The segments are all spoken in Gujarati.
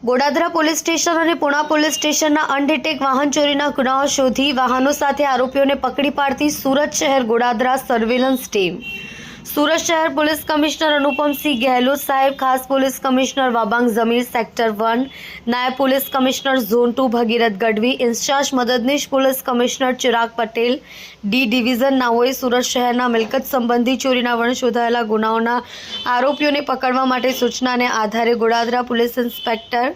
ગોડાદરા પોલીસ સ્ટેશન અને પુણા પોલીસ સ્ટેશનના અનડિટેક વાહન ચોરીના ગુનાઓ શોધી વાહનો સાથે આરોપીઓને પકડી પાડતી સુરત શહેર ગોડાદરા સર્વેલન્સ ટીમ. સુરત શહેર પોલીસ કમિશનર અનુપમસિંહ ગહેલોત સાહેબ, ખાસ police commissioner Wabang Jamir sector 1, નાયબ police commissioner zone 2 Bhagirath Gadhvi, incharge મદદનીશ police commissioner Chirag Patel, D division નાઓએ સુરત શહેરના મિલકત સંબંધી ચોરીના વણ શોધાયેલા ગુનાઓના આરોપીઓને પકડવા માટે સૂચનાને આધારે ગોડાદરા પોલીસ ઇન્સ્પેક્ટર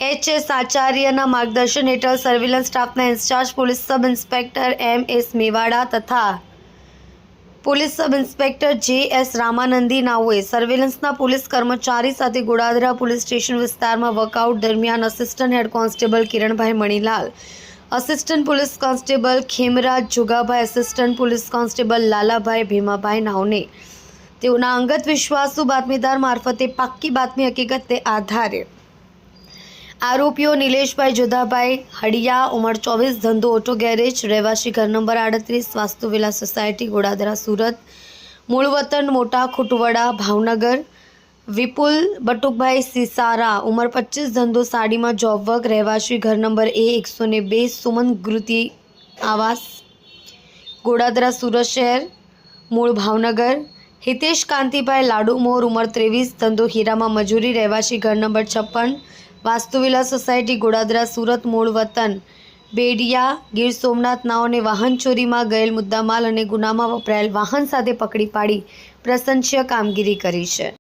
એચ.એસ. આચાર્યના માર્ગદર્શન હેઠળ સર્વેલન્સ સ્ટાફના incharge police sub inspector M S. Mewada તથા police sub inspector J S. Ramanandi નાઓએ સર્વેલન્સના પોલીસ કર્મચારી સાથે ગોડાદરા પોલીસ સ્ટેશન વિસ્તારમાં વર્કઆઉટ દરમિયાન assistant head constable Kiranbhai Manilal, assistant police constable Khemraj Jogabhai, assistant police constable Lalabhai Bhimabhai નાઓને તેઓના અંગત વિશ્વાસુ બાતમીદાર મારફતે પાક્કી બાતમી હકીકતને આધારે આરોપીઓ નિલેશભાઈ જોધાભાઈ હડિયા, ઉંમર 24, ધંધો ઓટો ગેરેજ, રહેવાસી ઘર નંબર 38, વાસ્તુવિલા સોસાયટી, ગોડાદરા, સુરત, મૂળ વતન મોટા ખુટવડા, ભાવનગર. વિપુલ બટુકભાઈ સિસારા, ઉંમર 25, ધંધો સાડીમાં જોબ વર્ક, રહેવાસી ઘર નંબર A102, સુમન ગૃતિ આવાસ, ગોડાદરા, સુરત શહેર, મૂળ ભાવનગર. હિતેશ કાંતિભાઈ લાડુમોર, ઉંમર 23, ધંધો હીરામાં મજૂરી, રહેવાસી ઘર નંબર 56, વાસ્તુવિલા સોસાયટી, ગોડાદરા, સુરત, મૂળ વતન બેડિયા, ગીર સોમનાથ નાઓને વાહન ચોરીમાં ગયેલ મુદ્દામાલ અને ગુનામાં વપરાયેલ વાહન સાથે પકડી પાડી પ્રશંસનીય કામગીરી કરી છે.